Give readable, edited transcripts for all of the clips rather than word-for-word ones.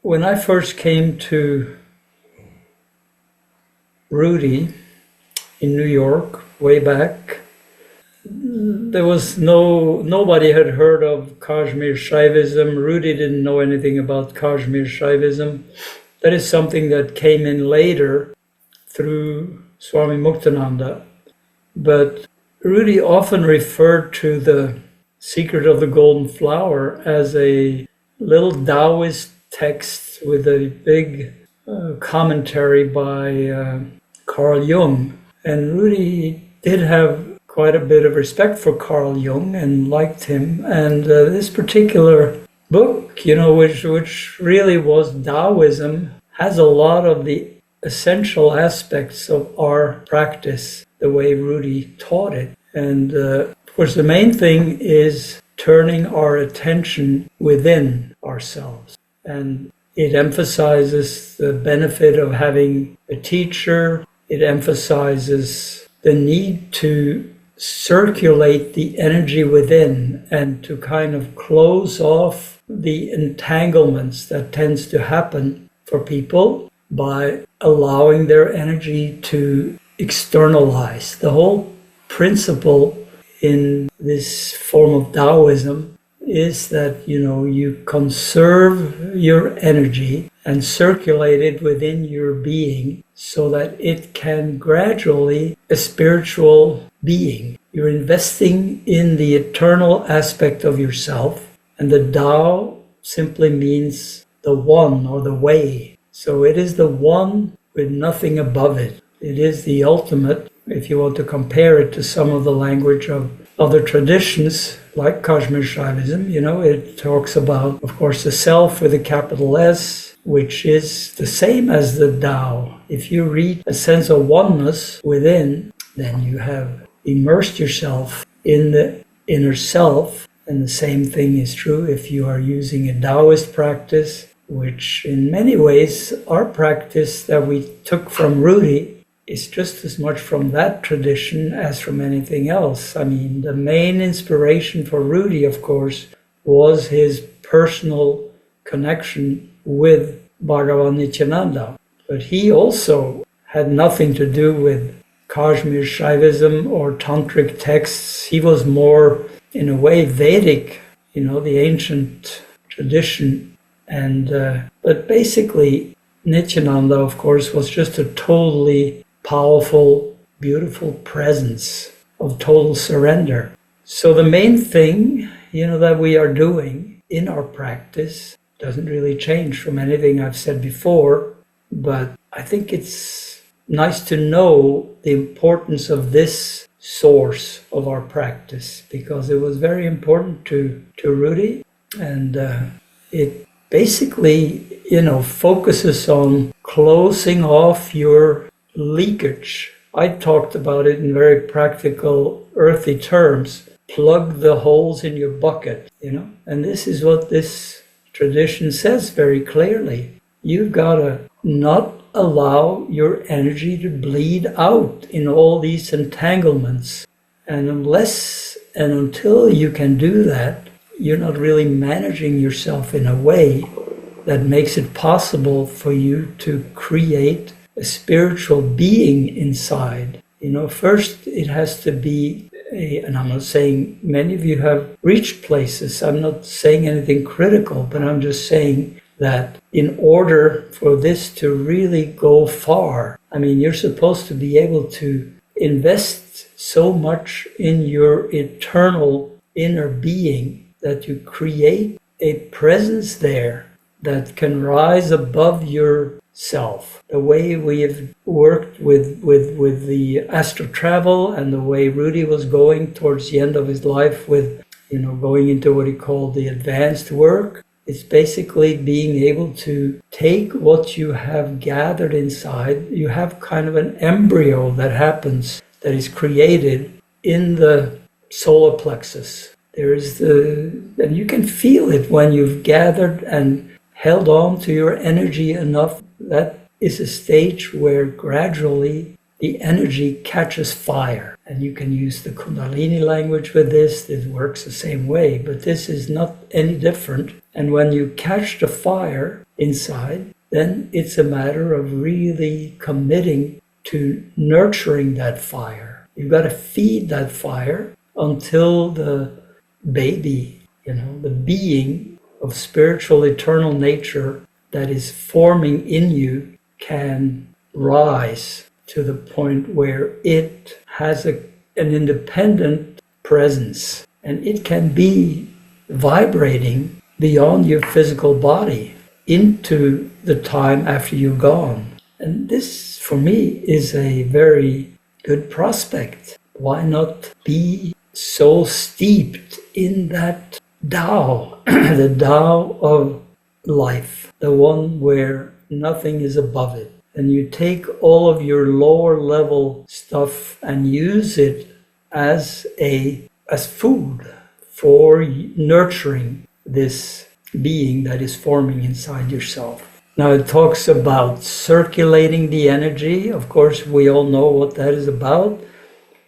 when I first came to Rudy in New York way back, there was nobody had heard of Kashmir Shaivism. Rudy didn't know anything about Kashmir Shaivism. That is something that came in later through Swami Muktananda. But Rudy often referred to the Secret of the Golden Flower as a little Taoist text with a big commentary by Carl Jung. And Rudy did have quite a bit of respect for Carl Jung and liked him. And this particular book, which really was Taoism, has a lot of the essential aspects of our practice, the way Rudy taught it. And of course, the main thing is turning our attention within ourselves. And it emphasizes the benefit of having a teacher. It emphasizes the need to circulate the energy within and to kind of close off the entanglements that tends to happen for people by allowing their energy to externalize. The whole principle in this form of Taoism is that, you conserve your energy and circulate it within your being so that it can gradually a spiritual being. You're investing in the eternal aspect of yourself, and the Tao simply means the one or the way. So it is the one with nothing above it. It is the ultimate, if you want to compare it to some of the language of other traditions, like Kashmir Shaivism, it talks about, of course, the self with a capital S, which is the same as the Tao. If you reach a sense of oneness within, then you have immersed yourself in the inner self. And the same thing is true if you are using a Taoist practice, which in many ways, our practice that we took from Rudy is just as much from that tradition as from anything else. I mean, the main inspiration for Rudy, of course, was his personal connection with Bhagavan Nityananda. But he also had nothing to do with Kashmir Shaivism or tantric texts. He was more, in a way, Vedic, the ancient tradition. And but basically, Nityananda, of course, was just a totally powerful, beautiful presence of total surrender. So the main thing, that we are doing in our practice doesn't really change from anything I've said before, but I think it's nice to know the importance of this source of our practice, because it was very important to Rudy, and it basically, focuses on closing off your leakage. I talked about it in very practical, earthy terms. Plug the holes in your bucket, And this is what this tradition says very clearly. You've got to not allow your energy to bleed out in all these entanglements. And unless and until you can do that, you're not really managing yourself in a way that makes it possible for you to create a spiritual being inside. First it has to be and I'm not saying many of you have reached places. I'm not saying anything critical, but I'm just saying that in order for this to really go far, you're supposed to be able to invest so much in your eternal inner being that you create a presence there that can rise above yourself. The way we have worked with the astral travel, and the way Rudy was going towards the end of his life with, going into what he called the advanced work, it's basically being able to take what you have gathered inside. You have kind of an embryo that happens, that is created in the solar plexus. And you can feel it when you've gathered and held on to your energy enough. That is a stage where gradually the energy catches fire. And you can use the Kundalini language with this. It works the same way, but this is not any different. And when you catch the fire, inside, then it's a matter of really committing to nurturing that fire. You've got to feed that fire until the baby, the being of spiritual eternal nature that is forming in you can rise to the point where it has an independent presence, and it can be vibrating beyond your physical body into the time after you're gone. And this, for me, is a very good prospect. Why not be so steeped in that Tao, the Tao of life, the one where nothing is above it? And you take all of your lower level stuff and use it as food for nurturing this being that is forming inside yourself. Now it talks about circulating the energy. Of course, we all know what that is about.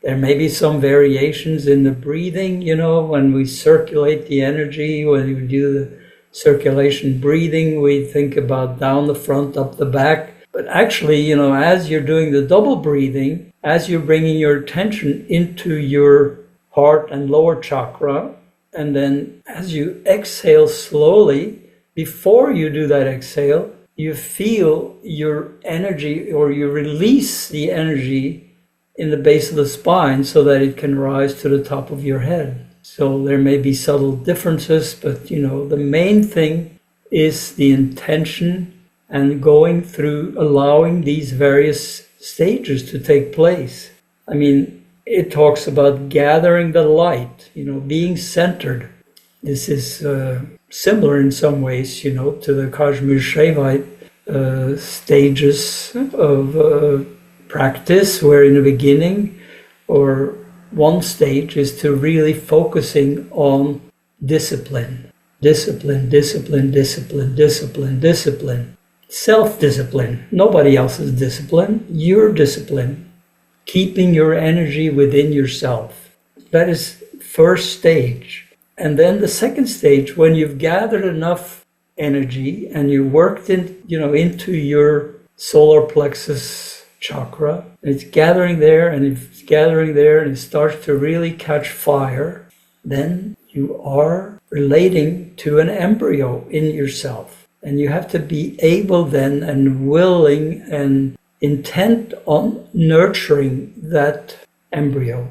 There may be some variations in the breathing, when we circulate the energy, when we do the circulation breathing, we think about down the front, up the back. But actually, as you're doing the double breathing, as you're bringing your attention into your heart and lower chakra, and then as you exhale slowly, before you do that exhale, you feel your energy, or you release the energy in the base of the spine so that it can rise to the top of your head. So there may be subtle differences, but the main thing is the intention and going through, allowing these various stages to take place. I mean, it talks about gathering the light, being centered. This is similar in some ways, to the Kashmir Shaivite stages of practice, where in the beginning, or one stage is to really focusing on discipline. Discipline, discipline, discipline, discipline, discipline. Self-discipline. Nobody else's discipline. Your discipline. Keeping your energy within yourself. That is first stage. And then the second stage, when you've gathered enough energy and you worked into your solar plexus chakra, and it's gathering there and it's gathering there and it starts to really catch fire, then you are relating to an embryo in yourself. And you have to be able then and willing and intent on nurturing that embryo.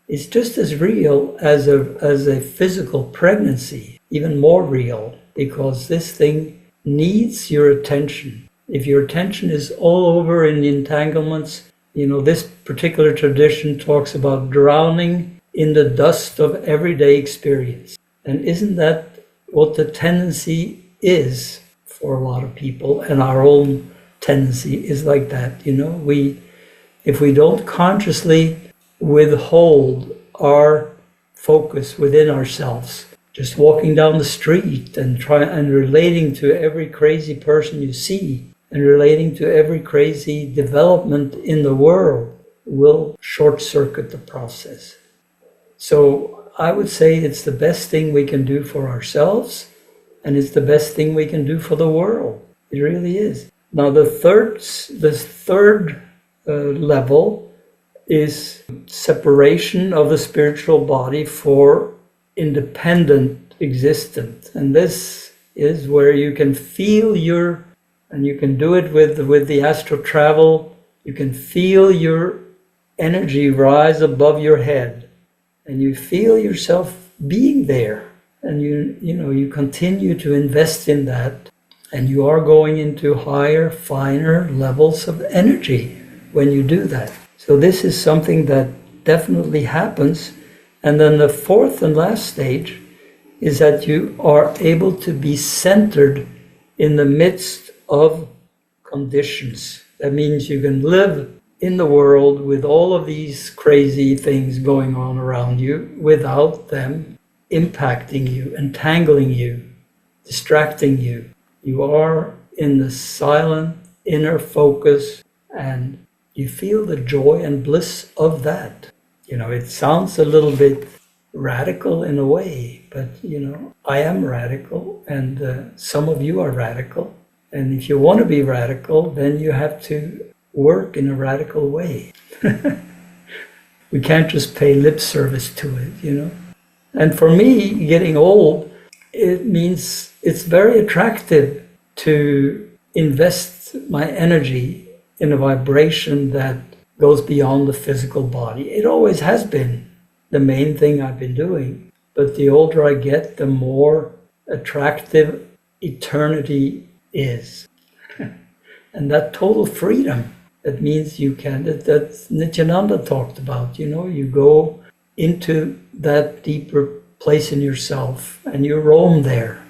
It's just as real as a physical pregnancy, even more real, because this thing needs your attention. If your attention is all over in the entanglements, this particular tradition talks about drowning in the dust of everyday experience. And isn't that what the tendency is for a lot of people? And our own tendency is like that. If we don't consciously withhold our focus within ourselves, just walking down the street and relating to every crazy person you see, and relating to every crazy development in the world, will short-circuit the process. So I would say it's the best thing we can do for ourselves, and it's the best thing we can do for the world. It really is. Now the third level is separation of the spiritual body for independent existence. And this is where you can feel and you can do it with the astral travel, you can feel your energy rise above your head, and you feel yourself being there, and you continue to invest in that, and you are going into higher, finer levels of energy when you do that. So this is something that definitely happens. And then the fourth and last stage is that you are able to be centered in the midst of conditions. That means you can live in the world with all of these crazy things going on around you without them impacting you, entangling you, distracting you. You are in the silent inner focus, and you feel the joy and bliss of that. It sounds a little bit radical in a way, but I am radical, and some of you are radical. And if you want to be radical, then you have to work in a radical way. We can't just pay lip service to it, you know. And for me, getting old, it means it's very attractive to invest my energy in a vibration that goes beyond the physical body. It always has been the main thing I've been doing. But the older I get, the more attractive eternity is. And that total freedom, that means you can, that Nityananda talked about, you know, you go into that deeper place in yourself and you roam there.